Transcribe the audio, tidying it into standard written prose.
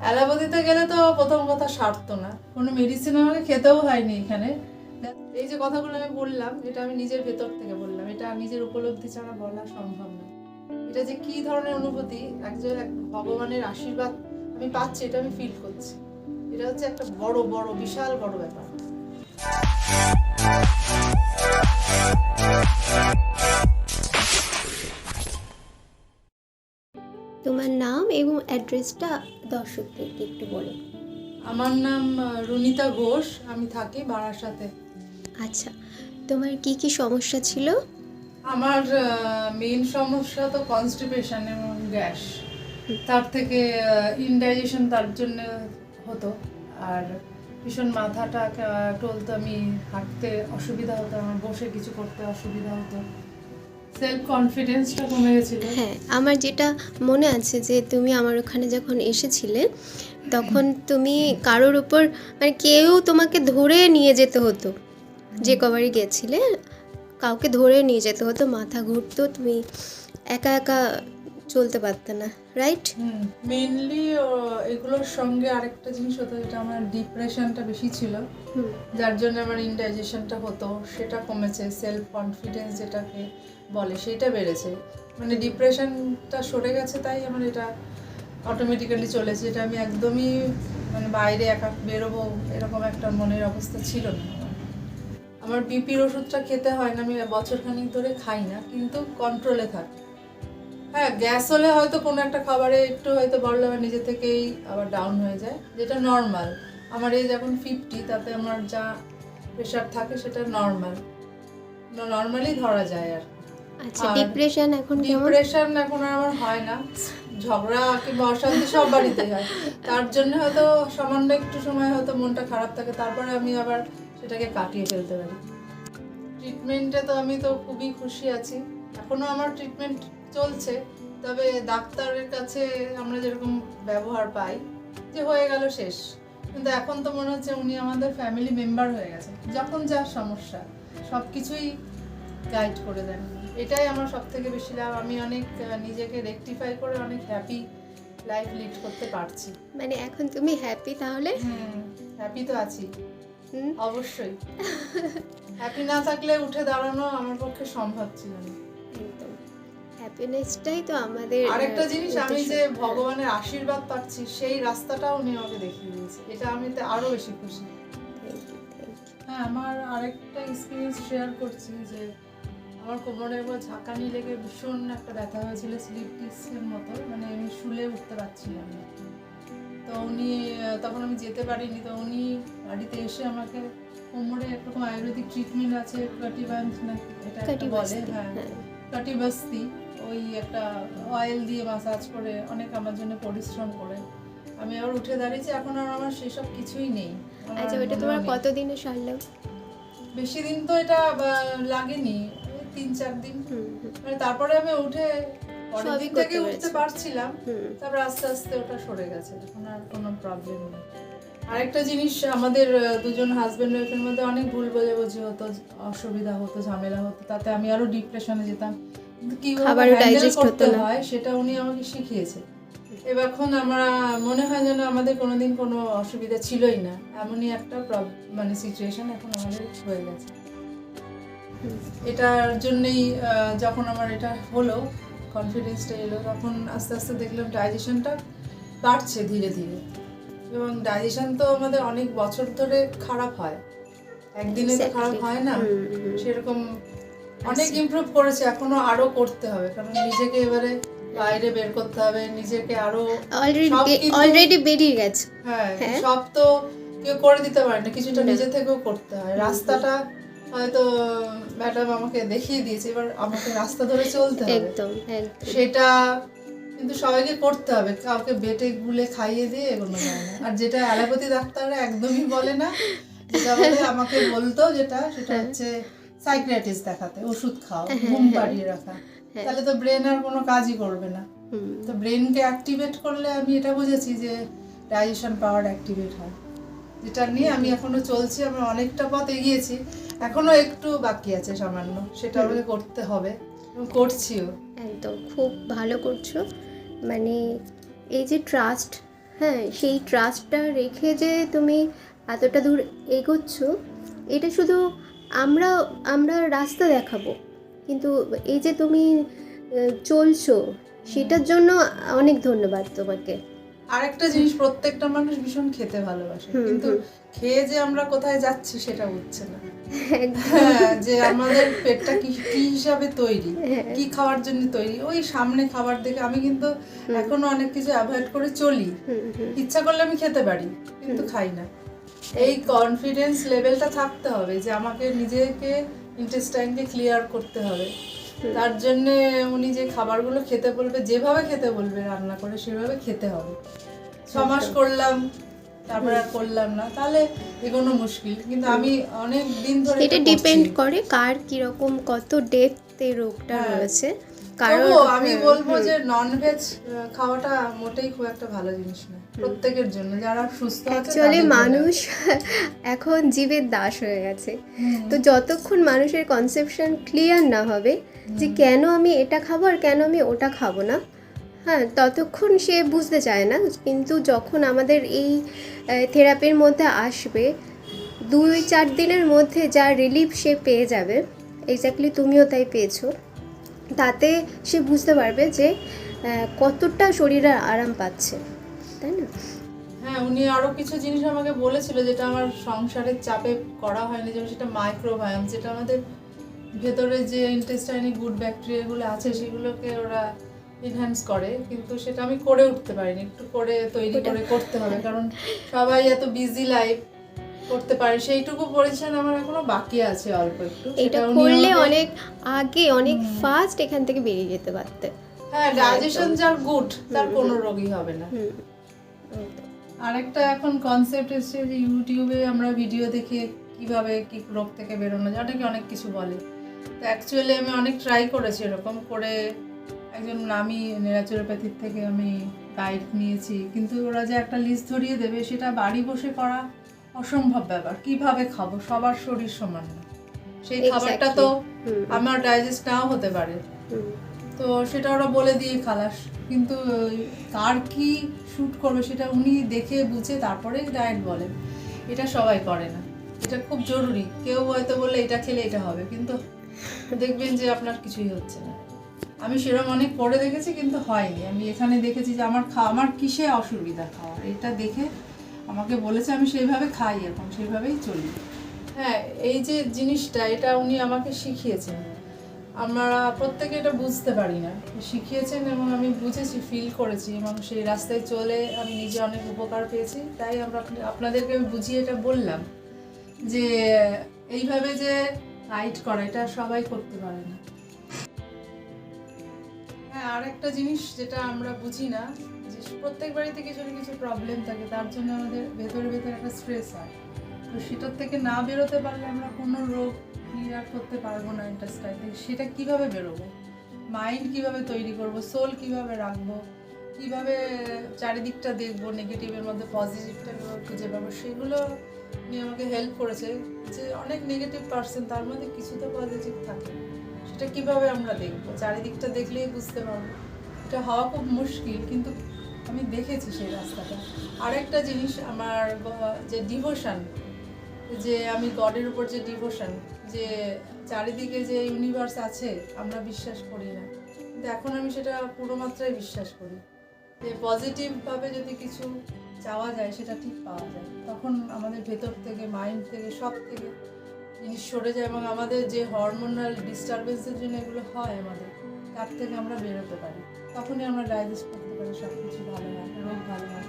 অ্যালোপ্যাথিতে গেলে তো প্রথম কথা সারতো না, কোনো মেডিসিন আমাকে খেতেও হয়নি এখানে। এই যে কথাগুলো আমি বললাম, এটা আমি নিজের ভেতর থেকে বললাম, এটা নিজের উপলব্ধি ছাড়া বলা সম্ভব না। এটা যে কি ধরনের অনুভূতি, একজন ভগবানের আশীর্বাদ আমি পাচ্ছি, এটা আমি ফিল করছি। এটা হচ্ছে একটা বড় বড় বিশাল বড় ব্যাপার। তোমার নাম এবং অ্যাড্রেসটা দর্শকদেরকে একটু বলো। আমার নাম রুনিতা ঘোষ, আমি থাকি বারাসাতে। আচ্ছা, তোমার কি কি সমস্যা ছিল? আমার মেইন সমস্যা তো কনস্টিপেশন এবং গ্যাস, তার থেকে ইনডাইজেশন তার জন্য হতো, আর ভীষণ মাথাটা টলতো, আমি হাঁটতে অসুবিধা হতো, আমার বসে কিছু করতে অসুবিধা হতো, সেলফ কনফিডেন্সটা কমে গেছিল। হ্যাঁ, আমার যেটা মনে আছে যে তুমি আমার ওখানে যখন এসেছিলে তখন তুমি কারোর উপর মানে কেউ তোমাকে ধরে নিয়ে যেতে হতো, যে কবারই গেছিলে কাউকে ধরে নিয়ে যেতে হতো, মাথা ঘুরতো, তুমি একা একা চলতে পারতে না, রাইট? মেইনলি এগুলোর সঙ্গে আরেকটা জিনিস হতো, যেটা আমার ডিপ্রেশনটা বেশি ছিল, যার জন্য আমার ইনডাইজেশনটা হতো, সেটা কমেছে। সেলফ কনফিডেন্স যেটাকে বলে সেটা বেড়েছে, মানে ডিপ্রেশনটা সরে গেছে, তাই আমার এটা অটোমেটিক্যালি চলেছে। এটা আমি একদমই মানে বাইরে একা বেরোবো এরকম একটা মনের অবস্থা ছিল না আমার। বিপির ওষুধটা খেতে হয় না, আমি বছরখানিক ধরে খাই না, কিন্তু কন্ট্রোলে থাকে। হ্যাঁ, গ্যাস হলে হয়তো কোনো একটা খাবারে একটু হয়তো বললে আমার নিজে থেকেই আবার ডাউন হয়ে যায়, যেটা নর্মাল। আমার এই যখন 50, তাতে আমার যা প্রেশার থাকে সেটা নর্মালি ধরা যায়। আর আচ্ছা, ডিপ্রেশন এখন কেমন? ডিপ্রেশন এখন আর আমার হয় না, ঝগড়া কিংবা অশান্তি সব বাড়িতেই হয়, তার জন্য হয়তো সামান্য একটু সময় হয়তো মনটা খারাপ থাকে, তারপরে আমি আবার সেটাকে কাটিয়ে ফেলতে পারি। ট্রিটমেন্টে তো আমি তো খুবই খুশি আছি, এখনো আমার ট্রিটমেন্ট চলছে। তবে ডাক্তারের কাছে আমরা যেরকম ব্যবহার পাই যে হয়ে গেল শেষ, কিন্তু এখন তো মনে হচ্ছে উনি আমাদের ফ্যামিলি মেম্বার হয়ে গেছে, যখন যা সমস্যা সব কিছুই গাইড করে দেন। এটাই আমার সব থেকে বেশি লাভ, আমি অনেক নিজেকে রেকটিফাই করে অনেক হ্যাপি লাইফ লিড করতে পারছি। মানে এখন তুমি হ্যাপি তাহলে? হ্যাপি তো আছি, অবশ্যই। হ্যাপি না থাকলে উঠে দাঁড়ানো আমার পক্ষে সম্ভব ছিল না। একদম, হ্যাপিনেসটাই তো আমাদের। আরেকটা জিনিস, আমি যে ভগবানের আশীর্বাদ পাচ্ছি, সেই রাস্তাটাও উনি আমাকে দেখিয়ে দিয়েছে, এটা আমি তো আরো বেশি খুশি। হ্যাঁ, আমার আরেকটা এক্সপিরিয়েন্স শেয়ার করছি, যে আমার কোমরের উপর ঝাঁকানি লেগে ভীষণ একটা ব্যথা হয়েছিল, স্লিপ ডিস্কের মতো, মানে আমি শুলে উঠতে পারছিলাম না। তো উনি তখন আমি যেতে পারিনি, তো উনি বাড়িতে এসে আমাকে কোমরে একরকম আয়ুর্বেদিক ট্রিটমেন্ট আছে, কাটিবান্স না এটা একটা বলে, হ্যাঁ কাটিবাস্তি, ওই একটা অয়েল দিয়ে মাসাজ করে অনেক আমার জন্য পরিশ্রম করে আমি আবার উঠে দাঁড়িয়েছি। এখন আর আমার সেসব কিছুই নেই। আচ্ছা, ওটা তোমার কতদিনে সারলো? বেশি দিন তো এটা লাগেনি, 3-4 দিন, মানে তারপরে আমি উঠে পরের দিন থেকে উঠতে পারছিলাম, তারপর আস্তে আস্তে ওটা সরে গেছে, এখন আর কোনো প্রবলেম নেই। আরেকটা জিনিস, আমাদের দুজন হাজবেন্ড ওয়াইফের মধ্যে অনেক ভুল বোঝাবুঝি হতো, অসুবিধা হতো, ঝামেলা হতো, তাতে আমি আরো ডিপ্রেশনে যেতাম, কিন্তু কিভাবে হ্যান্ডেল করতে হয় সেটা উনি আমাকে শিখিয়েছে। এখন আমরা মনে হয় যেন আমাদের কোনোদিন কোনো অসুবিধা ছিলই না, এমনই একটা মানে সিচুয়েশন এখন আমাদের হয়ে গেছে। এটার জন্যই যখন আমার এটা হলো, কনফিডেন্সটা এলো, তখন আস্তে আস্তে দেখলাম ডাইজেশনটা বাড়ছে ধীরে ধীরে, এবং ডাইজেশন তো আমাদের অনেক বছর ধরে খারাপ হয়, একদিনে তো খারাপ হয় না, সেরকম অনেক ইমপ্রুভ করেছে, এখনো আরো করতে হবে, কারণ নিজেকে এবারে বাইরে বের করতে হবে, নিজেকে আরো অলরেডি বেরিয়ে গেছে। হ্যাঁ, সব তো কেউ করে দিতে পারে না, কিছুটা নিজে থেকেও করতে হয়। রাস্তাটা হয়তো ম্যাডাম আমাকে দেখিয়ে দিয়েছে, এবার আমাকে রাস্তা ধরে চলতে হবে, একদম সেটা কিন্তু সবাইকে করতে হবে, কাউকে বেটে গুলে খাইয়ে দিয়ে এগোনো যায় না। আর যেটা অ্যালোপ্যাথি ডাক্তাররা একদমই বলে না, যেটা বলে আমাকে বলতো, সেটা হচ্ছে সাইকিয়াট্রিস্ট দেখাতে, ওষুধ খাও, ঘুম পাড়িয়ে রাখা, তাহলে তো ব্রেন আর কোনো কাজই করবে না। তো ব্রেনকে অ্যাক্টিভেট করলে আমি এটা বুঝেছি যে ডাইজেশন পাওয়ার অ্যাক্টিভেট হয়, যেটা নিয়ে আমি এখনো চলছি। আমরা অনেকটা পথ এগিয়েছি, এখনো একটু বাকি আছে সামান্য, সেটা আমাকে করতে হবে এবং করছিও। একদম খুব ভালো করছো। মানে এই যে ট্রাস্ট হ্যাঁ, সেই ট্রাস্টটা রেখে যে তুমি এতটা দূর এগোচ্ছ, এটা শুধু আমরা আমরা রাস্তা দেখাবো, কিন্তু এই যে তুমি চলছো, সেটার জন্য অনেক ধন্যবাদ তোমাকে। আরেকটা জিনিস, প্রত্যেকটা মানুষ ভীষণ খেতে ভালোবাসে, কিন্তু খেয়ে যে আমরা কোথায় যাচ্ছি সেটা বুঝছে না। হ্যাঁ, যে আমাদের পেটটা কি কি হিসাবে তৈরি, কি খাওয়ার জন্য তৈরি, ওই সামনে খাবার দেখে আমি কিন্তু এখনো অনেক কিছু অ্যাভয়েড করে চলি। ইচ্ছা করলে আমি খেতে পারি, কিন্তু খাই না। এই কনফিডেন্স লেভেলটা থাকতে হবে যে আমাকে নিজেকে ইন্টেস্টাইনকে ক্লিয়ার করতে হবে। তার জন্য উনি যে খাবারগুলো খেতে বলবে, যেভাবে খেতে বলবে রান্না করে সেভাবে খেতে হবে। 6 মাস করলাম, তারপরে আর করলাম না, তাহলে এগোনো মুশকিল। কিন্তু আমি অনেক দিন ধরে এটা ডিপেন্ড করে কার কিরকম কত ডেপথে রোগটা রয়েছে। কারণ আমি বলবো যে ননভেজ খাওয়াটা মোটেই খুব একটা ভালো জিনিস না প্রত্যেকের জন্য, যারা সুস্থ আছে। অ্যাকচুয়ালি মানুষ এখন জীবের দাস হয়ে গেছে। তো যতক্ষণ মানুষের কনসেপশন ক্লিয়ার না হবে যে কেন আমি এটা খাবো আর কেন আমি ওটা খাবো না, হ্যাঁ, ততক্ষণ সে বুঝতে চায় না। কিন্তু যখন আমাদের এই থেরাপির মধ্যে আসবে, 2-4 দিনের মধ্যে যা রিলিফ সে পেয়ে যাবে, এক্স্যাক্টলি তুমিও তাই পেয়েছো, তাতে সে বুঝতে পারবে যে কতটা শরীরে আরাম পাচ্ছে, তাই না? হ্যাঁ, উনি আরো কিছু জিনিস আমাকে বলেছিল যেটা আমার সংসারের চাপে করা হয়নি, যেমন সেটা মাইক্রোবায়োম, যেটা আমাদের ভেতরে যে ইন্টেস্টাইনে গুড ব্যাকটেরিয়াগুলো আছে সেগুলোকে ওরা এনহ্যান্স করে, কিন্তু সেটা আমি করে উঠতে পারিনি। একটু করে তৈরি করে করতে হবে, কারণ সবাই এত বিজি লাইফ করতে পারে, সেইটুকু পরিশ্রম আমার এখনো বাকি আছে অল্প একটু। এটা করলে অনেক আগে অনেক ফাস্ট এখান থেকে বেরিয়ে যেতে পারতে। হ্যাঁ, ডাইজেশন যার গুড তার কোনো রোগই হবে না। আরেকটা এখন কনসেপ্ট এসেছে যে ইউটিউবে আমরা ভিডিও দেখে কিভাবে কি রোগ থেকে বেরোনো যায়, অনেকে অনেক কিছু বলে। তো অ্যাকচুয়ালি আমি অনেক ট্রাই করেছি এরকম করে, একজন নামি ন্যাচুরোপ্যাথির থেকে আমি গাইড নিয়েছি, কিন্তু ওরা যে একটা লিস্ট ধরিয়ে দেবে সেটা বাড়ি বসে করা অসম্ভব ব্যাপার। কিভাবে খাবো, সবার শরীর সমান না, সেই খাবারটা তো আমার ডাইজেস্ট নাও হতে পারে, তো সেটা ওরা বলে দিয়ে খালাস। কিন্তু কার কি শ্যুট করবে সেটা উনি দেখে বুঝে তারপরে ডায়েট বলেন, এটা সবাই করে না। এটা খুব জরুরি। কেউ হয়তো বললে এটা খেলে এটা হবে, কিন্তু দেখবেন যে আপনার কিছুই হচ্ছে না। আমি সেরকম অনেক করে দেখেছি, কিন্তু হয়নি। আমি এখানে দেখেছি যে আমার কিসে অসুবিধা খাওয়ার, এটা দেখে আমাকে বলেছে, আমি সেইভাবে খাই, এখন সেইভাবেই চলি। হ্যাঁ, এই যে জিনিসটা, এটা উনি আমাকে শিখিয়েছেন। আমরা প্রত্যেকে এটা বুঝতে পারি না, শিখিয়েছেন এবং আমি বুঝেছি, ফিল করেছি, এবং সেই রাস্তায় চলে আমি নিজে অনেক উপকার পেয়েছি। তাই আমরা আপনাদেরকে আমি বুঝিয়ে এটা বললাম যে এইভাবে যে গাইড করা, এটা সবাই করতে পারে না। হ্যাঁ, আর একটা জিনিস যেটা আমরা বুঝি না, যে প্রত্যেক বাড়িতে কিছু না কিছু প্রবলেম থাকে, তার জন্য আমাদের ভেতরে ভেতরে একটা স্ট্রেস হয়। তো সেটার থেকে না বেরোতে পারলে আমরা কোনো রোগ ক্লিয়ার করতে পারবো না ইন্টেস্টাইন থেকে। সেটা কিভাবে বেরোবো, মাইন্ড কিভাবে তৈরি করব, সোল কিভাবে রাখবো, কিভাবে চারিদিকটা দেখবো, নেগেটিভের মধ্যে পজিটিভটা খুঁজে পাবো, সেগুলো নিয়ে আমাকে হেল্প করেছে। যে অনেক নেগেটিভ পার্সন, তার মধ্যে কিছু তো পজিটিভ থাকে, সেটা কিভাবে আমরা দেখবো, চারিদিকটা দেখলেই বুঝতে পারবো। এটা হওয়া খুব মুশকিল, কিন্তু আমি দেখেছি সেই রাস্তাটা। আরেকটা জিনিস, আমার যে ডিভোশন, যে আমি গডের উপর যে ডিভোশন, যে চারিদিকে যে ইউনিভার্স আছে আমরা বিশ্বাস করি না, কিন্তু এখন আমি সেটা পুরো মাত্রায় বিশ্বাস করি। যে পজিটিভভাবে যদি কিছু চাওয়া যায় সেটা ঠিক পাওয়া যায়, তখন আমাদের ভেতর থেকে, মাইন্ড থেকে, সব থেকে জিনিস সরে যায়, এবং আমাদের যে হরমোনাল ডিস্টারবেন্সের জন্য এগুলো হয় আমাদের, তার থেকে আমরা বেরোতে পারি। তখনই আমরা ডাইজেস্ট করতে পারি, সব কিছু ভালো হয়, রোগ ভালো হয়।